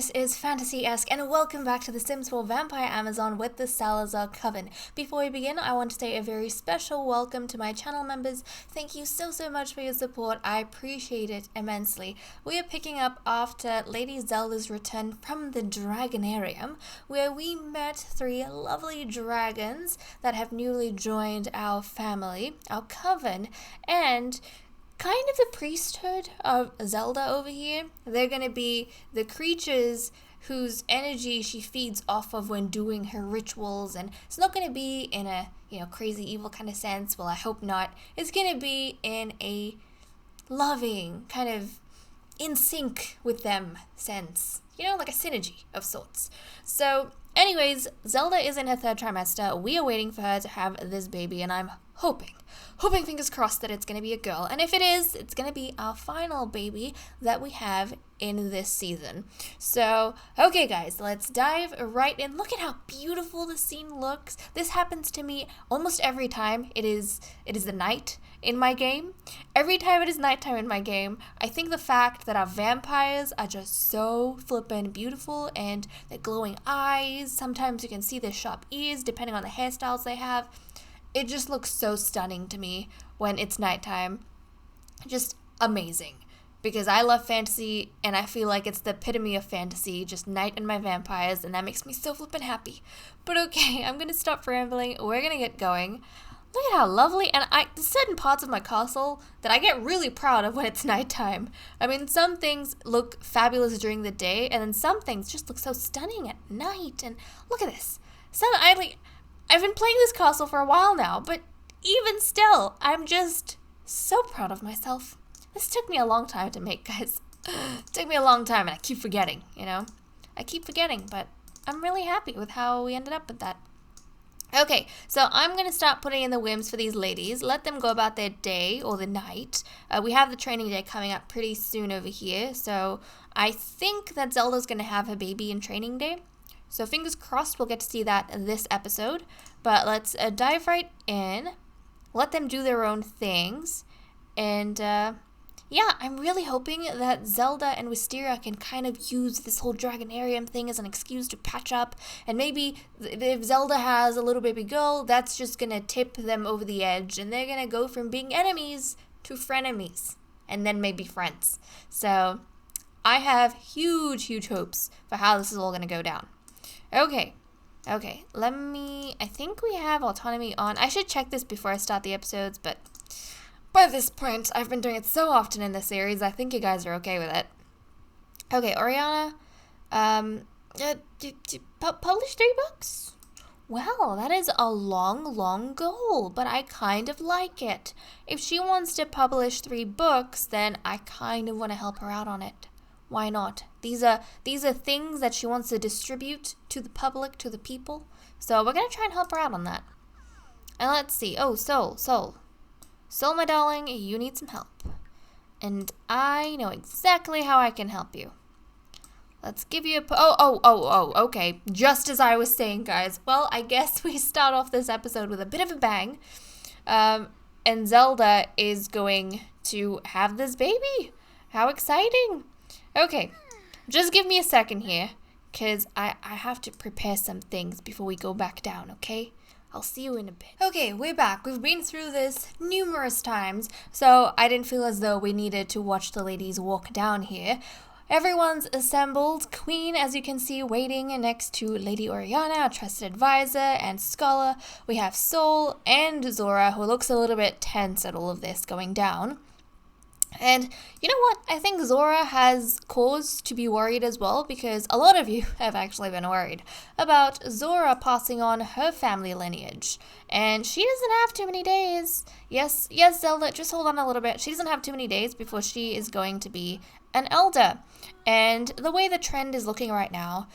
this is FantasyEsque, and welcome back to The Sims 4 Vampire Amazon with the Salazar Coven. Before we begin, I want to say a very special welcome to my channel members. Thank you so much for your support. I appreciate it immensely. We are picking up after Lady Zelda's return from the Dragonarium, where we met 3 lovely dragons that have newly joined our family, our coven, and kind of the priesthood of Zelda over here. They're going to be the creatures whose energy she feeds off of when doing her rituals, and it's not going to be in a, crazy evil kind of sense. Well, I hope not. It's going to be in a loving, kind of in sync with them sense. Like a synergy of sorts. So, anyways, Zelda is in her 3rd trimester. We are waiting for her to have this baby, and I'm hoping fingers crossed that it's going to be a girl. And if it is, it's going to be our final baby that we have in this season. So, okay guys, let's dive right in. Look at how beautiful the scene looks. This happens to me almost every time it is the night in my game. Every time it is nighttime in my game, I think the fact that our vampires are just so flippin' beautiful, and their glowing eyes, sometimes you can see their sharp ears depending on the hairstyles they have. It just looks so stunning to me when it's nighttime. Just amazing. Because I love fantasy, and I feel like it's the epitome of fantasy, just night and my vampires, and that makes me so flippin' happy. But okay, I'm gonna stop rambling. We're gonna get going. Look at how lovely, and there's certain parts of my castle that I get really proud of when it's nighttime. I mean, some things look fabulous during the day, and then some things just look so stunning at night. And look at this. I've been playing this castle for a while now, but even still, I'm just so proud of myself. This took me a long time to make, guys. It took me a long time, and I keep forgetting, I keep forgetting, but I'm really happy with how we ended up with that. Okay, so I'm going to start putting in the whims for these ladies. Let them go about their day or the night. We have the training day coming up pretty soon over here, so I think that Zelda's going to have her baby in training day. So fingers crossed we'll get to see that in this episode. But let's dive right in. Let them do their own things. And yeah, I'm really hoping that Zelda and Wisteria can kind of use this whole Dragonarium thing as an excuse to patch up. And maybe if Zelda has a little baby girl, that's just going to tip them over the edge. And they're going to go from being enemies to frenemies. And then maybe friends. So I have huge hopes for how this is all going to go down. Okay, I think we have autonomy on. I should check this before I start the episodes, but by this point, I've been doing it so often in this series, I think you guys are okay with it. Okay, Oriana, publish 3 books? Well, that is a long goal, but I kind of like it. If she wants to publish 3 books, then I kind of want to help her out on it. Why not? These are things that she wants to distribute to the public, to the people. So we're going to try and help her out on that. And let's see. Oh, Soul, my darling, you need some help. And I know exactly how I can help you. Let's give you a... okay. Just as I was saying, guys. Well, I guess we start off this episode with a bit of a bang. And Zelda is going to have this baby. How exciting. Okay, just give me a second here, because I have to prepare some things before we go back down, okay? I'll see you in a bit. Okay, we're back. We've been through this numerous times, so I didn't feel as though we needed to watch the ladies walk down here. Everyone's assembled. Queen, as you can see, waiting next to Lady Oriana, our trusted advisor, and scholar. We have Soul and Zora, who looks a little bit tense at all of this going down. And you know what? I think Zora has cause to be worried as well, because a lot of you have actually been worried about Zora passing on her family lineage. And she doesn't have too many days. Yes, Zelda, just hold on a little bit. She doesn't have too many days before she is going to be an elder. And the way the trend is looking right now,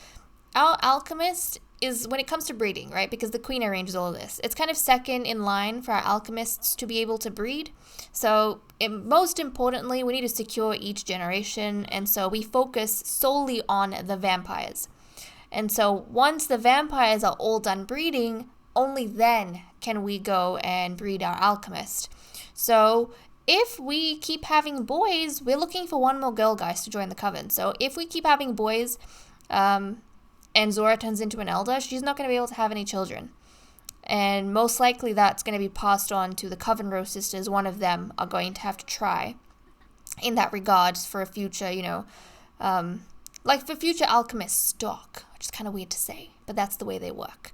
our alchemist is, when it comes to breeding, right? Because the queen arranges all of this. It's kind of second in line for our alchemists to be able to breed. So most importantly, we need to secure each generation. And so we focus solely on the vampires. And so once the vampires are all done breeding, only then can we go and breed our alchemist. So if we keep having boys, we're looking for one more girl, guys, to join the coven. So if we keep having boys, and Zora turns into an elder, she's not going to be able to have any children. And most likely that's going to be passed on to the Coven Rose sisters. One of them are going to have to try in that regard for a future, like for future alchemist stock, which is kind of weird to say, but that's the way they work.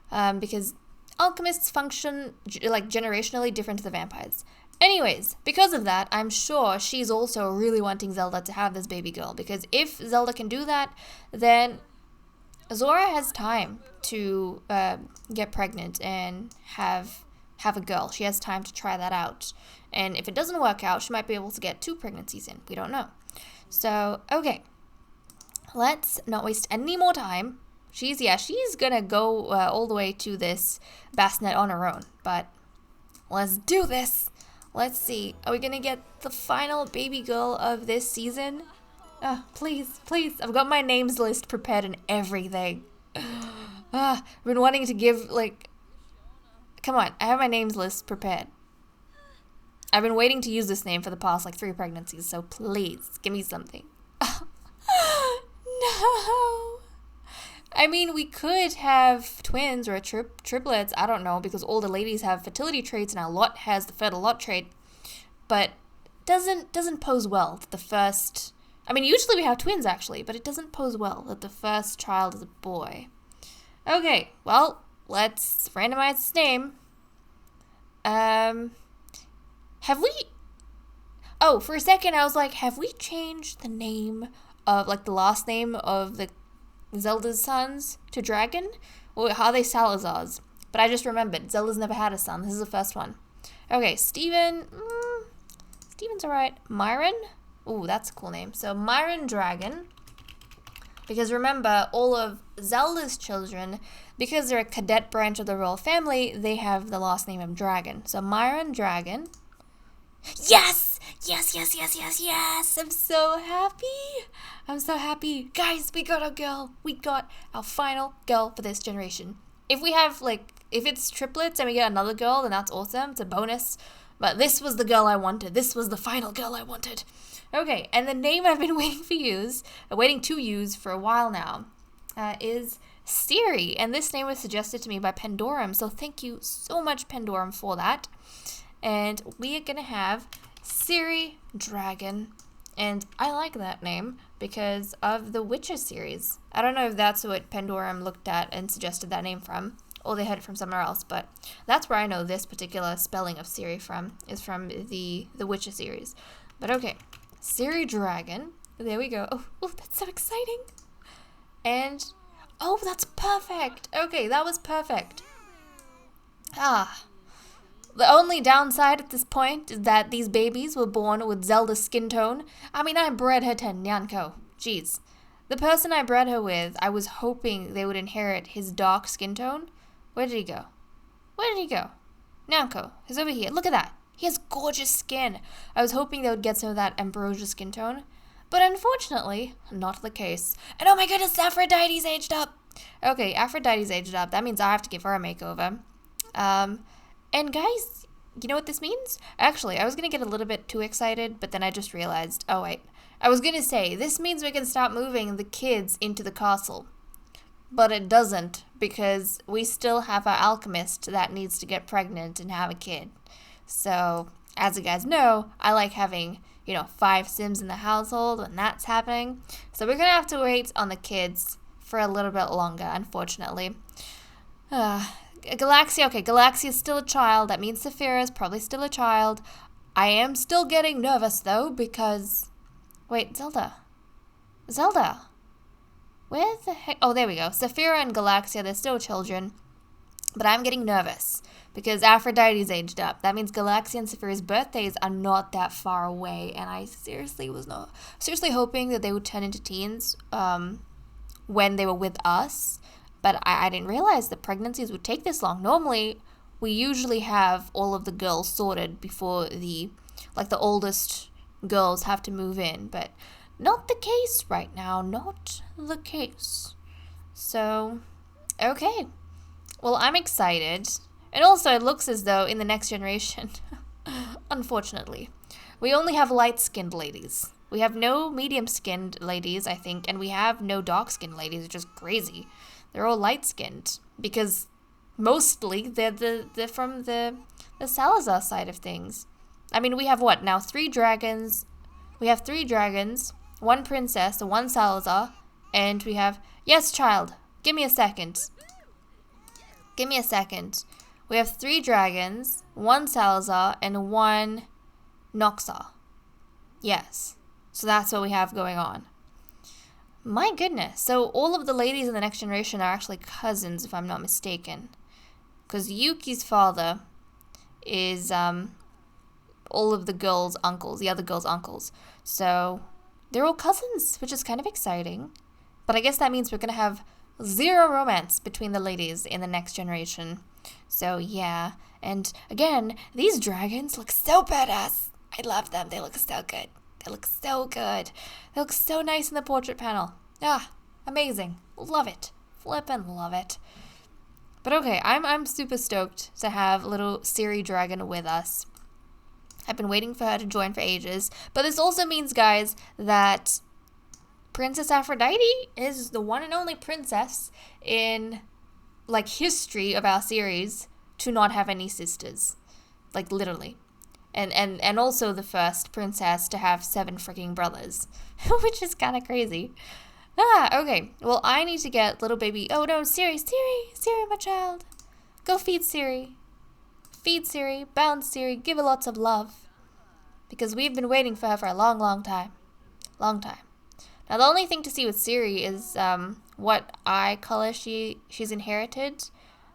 Because alchemists function like generationally different to the vampires. Anyways, because of that, I'm sure she's also really wanting Zelda to have this baby girl, because if Zelda can do that, then Zora has time to get pregnant and have a girl. She has time to try that out. And if it doesn't work out, she might be able to get 2 pregnancies in. We don't know. So, okay. Let's not waste any more time. She's gonna go all the way to this bassinet on her own. But let's do this. Let's see. Are we gonna get the final baby girl of this season? Please, please. I've got my names list prepared and everything. I've been wanting to give, like... Come on, I have my names list prepared. I've been waiting to use this name for the past, 3 pregnancies, so please, give me something. No! I mean, we could have twins or triplets, I don't know, because all the ladies have fertility traits and our lot has the fertile lot trait, but doesn't pose well that the first... I mean, usually we have twins, actually, but it doesn't pose well that the first child is a boy. Okay, well, let's randomize this name. Have we... Oh, for a second I was like, have we changed the name of, the last name of the Zelda's sons to Dragon? Or how are they Salazar's? But I just remembered, Zelda's never had a son. This is the first one. Okay, Steven's alright. Myron? Ooh, that's a cool name. So, Myron Dragon. Because remember, all of Zelda's children, because they're a cadet branch of the royal family, they have the last name of Dragon. So, Myron Dragon. Yes! Yes, yes, yes, yes, yes! I'm so happy! I'm so happy. Guys, we got our girl. We got our final girl for this generation. If we have, if it's triplets and we get another girl, then that's awesome. It's a bonus. But this was the girl I wanted. This was the final girl I wanted. Okay, and the name I've been waiting to use for a while now is Siri. And this name was suggested to me by Pandorum. So thank you so much, Pandorum, for that. And we are going to have Siri Dragon. And I like that name because of the Witcher series. I don't know if that's what Pandorum looked at and suggested that name from, or they had it from somewhere else, but that's where I know this particular spelling of Siri from, is from the Witcher series. But okay, Siri Dragon. There we go. Oh, that's so exciting. And, oh, that's perfect. Okay, that was perfect. The only downside at this point is that these babies were born with Zelda's skin tone. I mean, I bred her to Nyanko. Jeez. The person I bred her with, I was hoping they would inherit his dark skin tone. Where did he go? Where did he go? Nyanko, he's over here. Look at that. He has gorgeous skin. I was hoping they would get some of that ambrosia skin tone. But unfortunately, not the case. And oh my goodness, Aphrodite's aged up. Okay, Aphrodite's aged up. That means I have to give her a makeover. And guys, you know what this means? Actually, I was going to get a little bit too excited, but then I just realized, oh wait. I was going to say, this means we can start moving the kids into the castle. But it doesn't, because we still have our alchemist that needs to get pregnant and have a kid. So, as you guys know, I like having, 5 Sims in the household when that's happening. So we're going to have to wait on the kids for a little bit longer, unfortunately. Galaxia, okay, Galaxia is still a child. That means Saphira is probably still a child. I am still getting nervous, though, because... Wait, Zelda. Where the heck? Oh, there we go. Saphira and Galaxia, they're still children. But I'm getting nervous because Aphrodite's aged up. That means Galaxia and Saphira's birthdays are not that far away. And I seriously was seriously hoping that they would turn into teens when they were with us. But I didn't realize that pregnancies would take this long. Normally, we usually have all of the girls sorted before the oldest girls have to move in. But not the case right now. Not the case. So, okay. Well, I'm excited. And also, it looks as though in the next generation, unfortunately, we only have light-skinned ladies. We have no medium-skinned ladies, I think, and we have no dark-skinned ladies, which is crazy. They're all light-skinned because mostly they're from the Salazar side of things. I mean, we have what now? 3 dragons. We have 3 dragons, 1 princess, 1 Salazar, and we have... Yes, child. Give me a second. Give me a second. We have 3 dragons, 1 Salazar, and 1 Noxar. Yes. So that's what we have going on. My goodness. So all of the ladies in the next generation are actually cousins, if I'm not mistaken. Because Yuki's father is all of the girls' uncles, the other girls' uncles. So they're all cousins, which is kind of exciting. But I guess that means we're going to have 0 romance between the ladies in the next generation. So yeah. And again, these dragons look so badass. I love them. They look so good. They look so good. They look so nice in the portrait panel. Ah, amazing. Love it. Flippin' love it. But okay, I'm super stoked to have little Ciri Dragon with us. I've been waiting for her to join for ages. But this also means, guys, that Princess Aphrodite is the one and only princess in, like, history of our series to not have any sisters. Like, literally. And also the first princess to have 7 freaking brothers, which is kind of crazy. Okay. Well, I need to get little baby... Oh, no, Ciri, my child. Go feed Ciri. Feed Ciri, bounce Ciri, give her lots of love. Because we've been waiting for her for a long, long time. Long time. Now, the only thing to see with Ciri is what eye color she's inherited.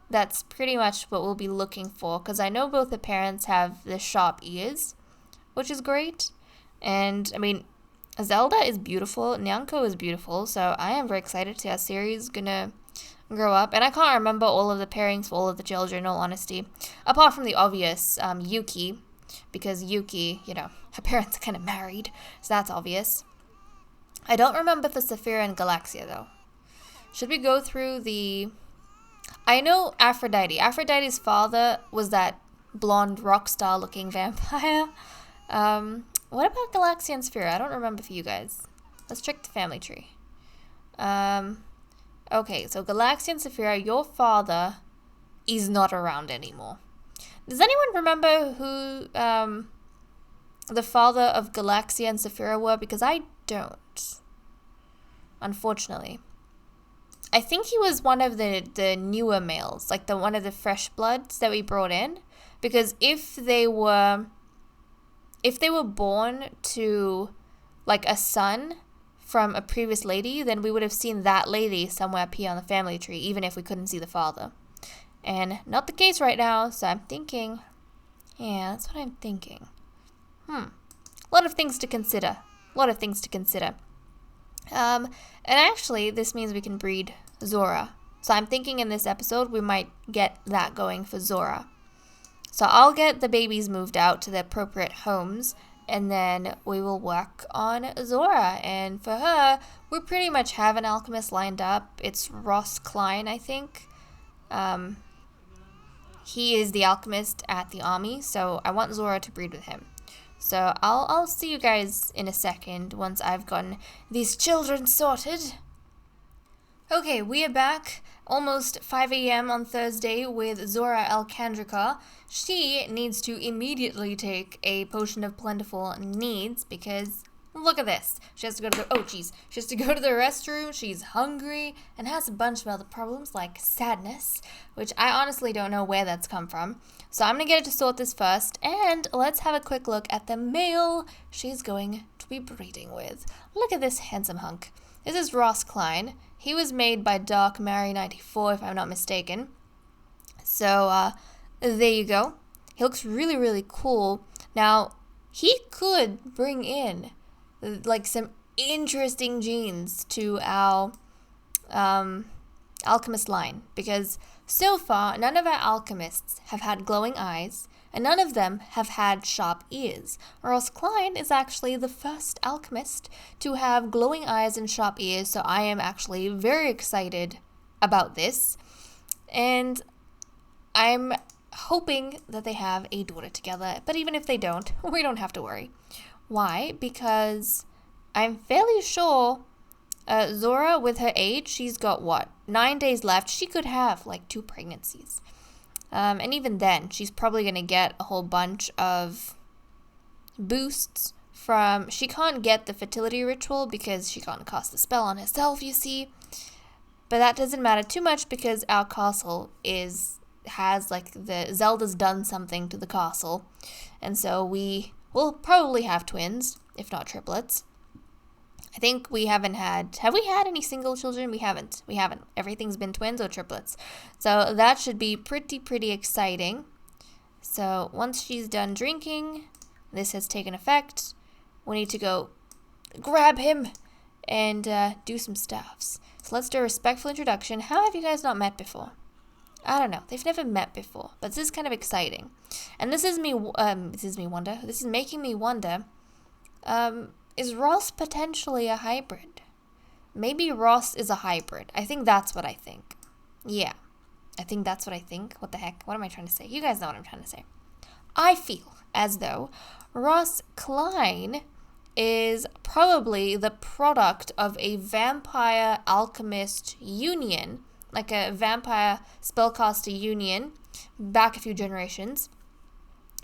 That's pretty much what we'll be looking for, because I know both the parents have the sharp ears, which is great. And, I mean, Zelda is beautiful, Nyanko is beautiful, so I am very excited to see how Ciri's gonna grow up. And I can't remember all of the pairings for all of the children, in all honesty, apart from the obvious, Yuki, because Yuki, you know, her parents are kind of married, so that's obvious. I don't remember for Saphira and Galaxia, though. Should we go through the... I know Aphrodite. Aphrodite's father was that blonde rock star looking vampire. What about Galaxia and Saphira? I don't remember for you guys. Let's check the family tree. Okay, so Galaxia and Saphira, your father is not around anymore. Does anyone remember who the father of Galaxia and Saphira were? Because I don't. Unfortunately. I think he was one of the newer males, like one of the fresh bloods that we brought in. Because if they were born to like a son from a previous lady, then we would have seen that lady somewhere appear on the family tree, even if we couldn't see the father. And not the case right now, so I'm thinking, yeah, that's what I'm thinking. A lot of things to consider. And actually, this means we can breed Zora. So I'm thinking in this episode, we might get that going for Zora. So I'll get the babies moved out to their appropriate homes, and then we will work on Zora. And for her, we pretty much have an alchemist lined up. It's Ross Klein, I think. He is the alchemist at the army, so I want Zora to breed with him. So I'll see you guys in a second once I've gotten these children sorted. Okay, we are back almost 5 a.m. on Thursday with Zora Alcandrica. She needs to immediately take a potion of plentiful needs because look at this. She has to go to the she has to go to the restroom. She's hungry and has a bunch of other problems like sadness, which I honestly don't know where that's come from. So I'm gonna get her to sort this first, and let's have a quick look at the male she's going to be breeding with. Look at this handsome hunk. This is Ross Klein. He was made by Dark Mary 94, if I'm not mistaken. So, there you go. He looks really, really cool. Now, he could bring in, like, some interesting genes to our alchemist line. Because so far, none of our alchemists have had glowing eyes, and none of them have had sharp ears. Ross Klein is actually the first alchemist to have glowing eyes and sharp ears, so I am actually very excited about this. And I'm hoping that they have a daughter together, but even if they don't, we don't have to worry. Why? Because I'm fairly sure Zora, with her age, she's got what? 9 days left. She could have like 2 pregnancies. And even then, she's probably going to get a whole bunch of boosts from... She can't get the fertility ritual because she can't cast the spell on herself, you see. But that doesn't matter too much because our castle has like the... Zelda's done something to the castle. And so we will probably have twins, if not triplets. I think we haven't had... Have we had any single children? We haven't. Everything's been twins or triplets. So that should be pretty exciting. So once she's done drinking, this has taken effect. We need to go grab him and do some stuffs. So let's do a respectful introduction. How have you guys not met before? I don't know. They've never met before. But this is kind of exciting. And this is making me wonder... is Ross potentially a hybrid? Maybe Ross is a hybrid. I think that's what I think. Yeah. I think that's what I think. What the heck? What am I trying to say? You guys know what I'm trying to say. I feel as though Ross Klein is probably the product of a vampire alchemist union, like a vampire spellcaster union back a few generations,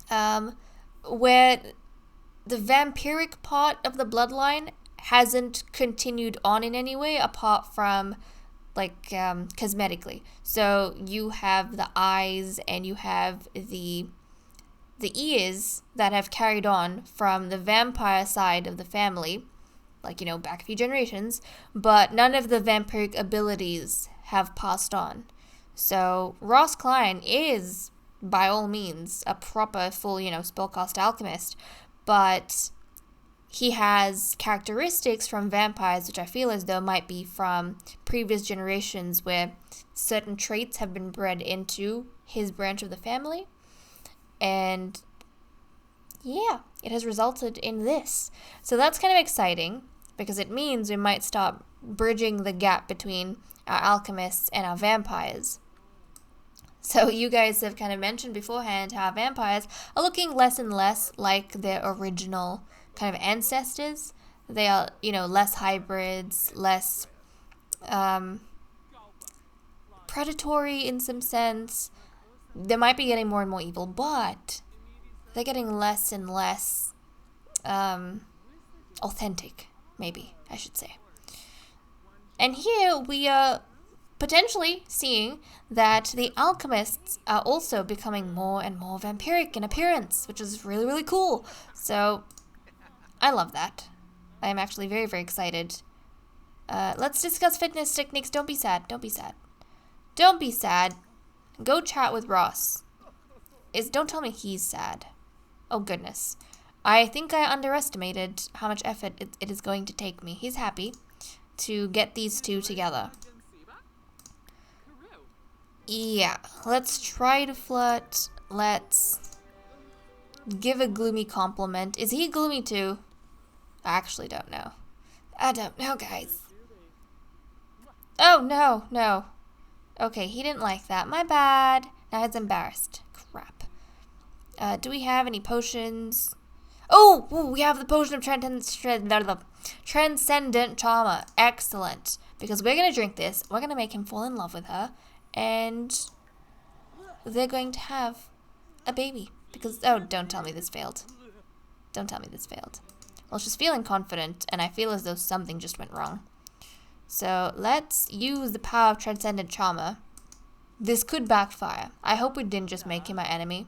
where the vampiric part of the bloodline hasn't continued on in any way apart from like cosmetically. So you have the eyes and you have the ears that have carried on from the vampire side of the family, like, you know, back a few generations, but none of the vampiric abilities have passed on. So Ross Klein is by all means a proper full, you know, spellcast alchemist, but he has characteristics from vampires which I feel as though might be from previous generations where certain traits have been bred into his branch of the family. And yeah, it has resulted in this. So that's kind of exciting because it means we might start bridging the gap between our alchemists and our vampires. So you guys have kind of mentioned beforehand how vampires are looking less and less like their original kind of ancestors. They are, you know, less hybrids, less predatory in some sense. They might be getting more and more evil, but they're getting less and less authentic, maybe, I should say. And here we are potentially seeing that the alchemists are also becoming more and more vampiric in appearance, which is really cool. So I love that. I am actually very excited. Let's discuss fitness techniques. Don't be sad. Don't be sad. Don't be sad. Go chat with Ross. Don't tell me he's sad. Oh goodness. I think I underestimated how much effort it is going to take me. He's happy to get these two together. Yeah, let's try to flirt. Let's give a gloomy compliment. Is he gloomy too? I actually don't know. I don't know, guys. Oh, no. Okay, he didn't like that. My bad. Now he's embarrassed. Crap. Do we have any potions? Oh, we have the potion of transcendent charmer. Excellent. Because we're going to drink this. We're going to make him fall in love with her. And they're going to have a baby. Because, oh, don't tell me this failed. Don't tell me this failed. Well, she's feeling confident, and I feel as though something just went wrong. So let's use the power of Transcendent Charmer. This could backfire. I hope we didn't just make him my enemy.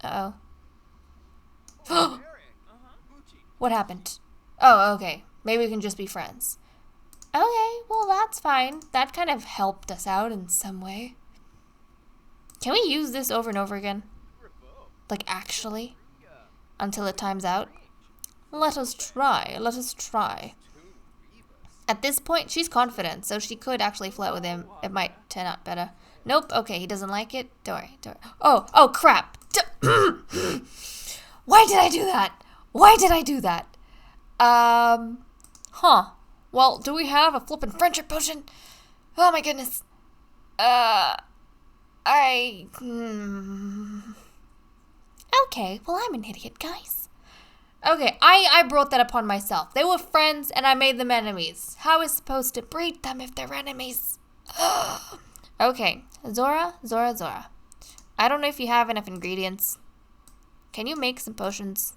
Uh-oh. What happened? Oh, okay. Maybe we can just be friends. Okay, well, that's fine. That kind of helped us out in some way. Can we use this over and over again? Like, actually? Until it times out? Let us try. Let us try. At this point, she's confident, so she could actually flirt with him. It might turn out better. Nope. Okay, he doesn't like it. Don't worry. Oh, crap. Why did I do that? Why did I do that? Huh. Well, do we have a flippin' friendship potion? Oh my goodness. Okay, well, I'm an idiot, guys. Okay, I brought that upon myself. They were friends and I made them enemies. How is supposed to breed them if they're enemies? Ugh. Okay, Zora. I don't know if you have enough ingredients. Can you make some potions?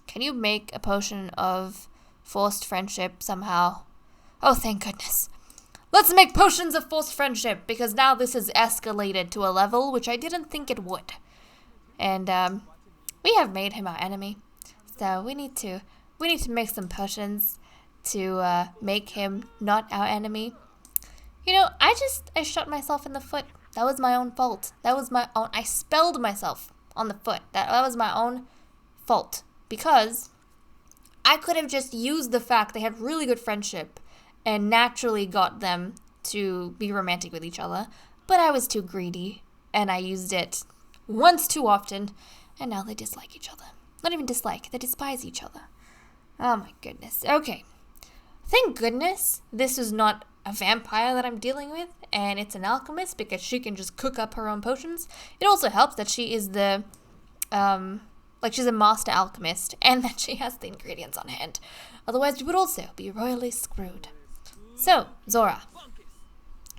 Can you make a potion of forced friendship somehow? Oh, thank goodness. Let's make potions of forced friendship, because now this has escalated to a level which I didn't think it would. And, we have made him our enemy. So we need to make some potions to, make him not our enemy. You know, I shot myself in the foot. That was my own fault. That was my own, I spelled myself on the foot. That was my own fault. Because I could have just used the fact they had really good friendship and naturally got them to be romantic with each other. But I was too greedy, and I used it once too often, and now they dislike each other. Not even dislike, they despise each other. Oh my goodness. Okay. Thank goodness this is not a vampire that I'm dealing with, and it's an alchemist, because she can just cook up her own potions. It also helps that she is the, she's a master alchemist, and that she has the ingredients on hand. Otherwise, we would also be royally screwed. So, Zora,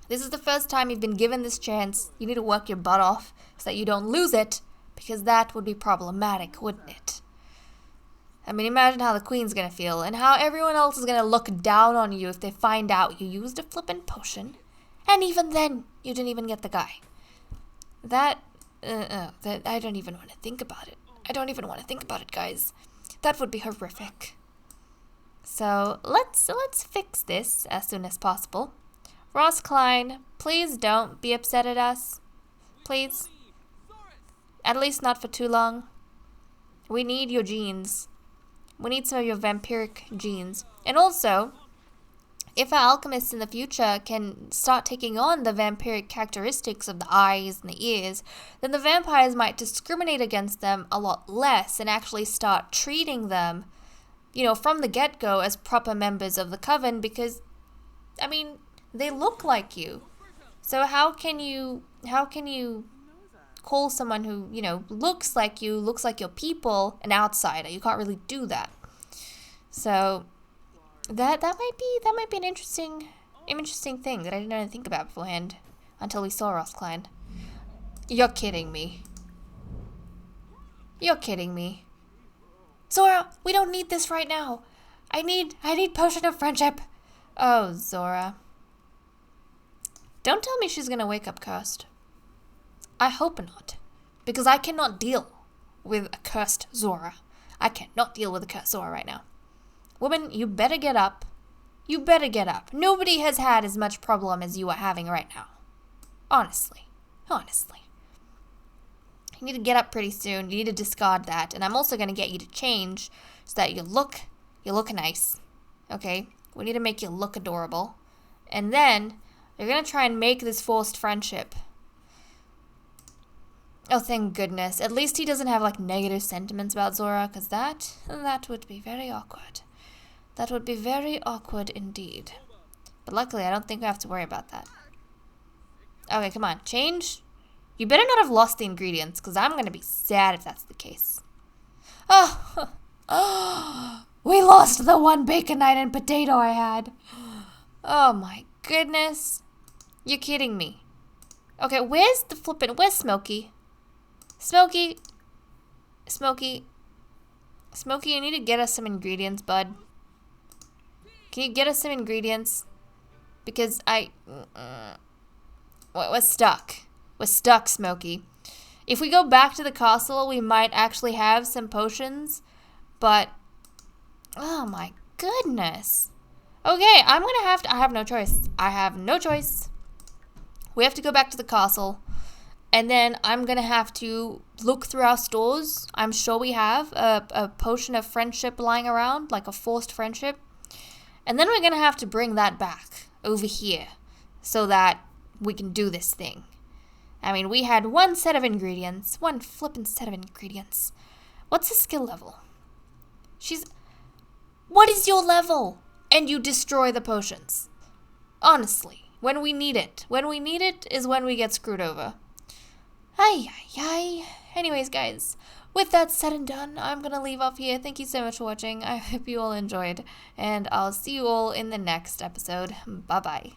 this is the first time you've been given this chance. You need to work your butt off so that you don't lose it, because that would be problematic, wouldn't it? I mean, imagine how the queen's gonna feel, and how everyone else is gonna look down on you if they find out you used a flippin' potion, and even then, you didn't even get the guy. That I don't even want to think about it. I don't even want to think about it, guys. That would be horrific. So, let's fix this as soon as possible. Ross Klein, please don't be upset at us. Please. At least not for too long. We need your genes. We need some of your vampiric genes. And also, if our alchemists in the future can start taking on the vampiric characteristics of the eyes and the ears, then the vampires might discriminate against them a lot less and actually start treating them, you know, from the get-go as proper members of the coven, because, I mean, they look like you. So how can you call someone who, you know, looks like you, looks like your people, an outsider? You can't really do that. So that might be an interesting thing that I didn't really think about beforehand until we saw Ross Klein. You're kidding me. You're kidding me. Zora, we don't need this right now. I need potion of friendship. Oh, Zora. Don't tell me she's gonna wake up cursed. I hope not, because I cannot deal with a cursed Zora. I cannot deal with a cursed Zora right now. Woman, you better get up. You better get up. Nobody has had as much problem as you are having right now. Honestly. You need to get up pretty soon. You need to discard that. And I'm also going to get you to change so that you look nice. Okay? We need to make you look adorable. And then you're going to try and make this forced friendship. Oh, thank goodness. At least he doesn't have, like, negative sentiments about Zora, because that would be very awkward. That would be very awkward indeed. But luckily, I don't think I have to worry about that. Okay, come on. Change. You better not have lost the ingredients, because I'm going to be sad if that's the case. Oh, we lost the one baconite and potato I had. Oh, my goodness. You're kidding me. Okay, where's Smokey? Smokey, you need to get us some ingredients, bud. Can you get us some ingredients? Because we're stuck. We're stuck, Smokey. If we go back to the castle, we might actually have some potions, but, oh my goodness. Okay, I have no choice. We have to go back to the castle. And then I'm going to have to look through our stores. I'm sure we have a potion of friendship lying around, like a forced friendship. And then we're going to have to bring that back over here so that we can do this thing. I mean, we had one flippin' set of ingredients. What's the skill level? What is your level? And you destroy the potions. Honestly, when we need it. When we need it is when we get screwed over. Ay. Anyways, guys, with that said and done, I'm gonna leave off here. Thank you so much for watching. I hope you all enjoyed, and I'll see you all in the next episode. Bye bye.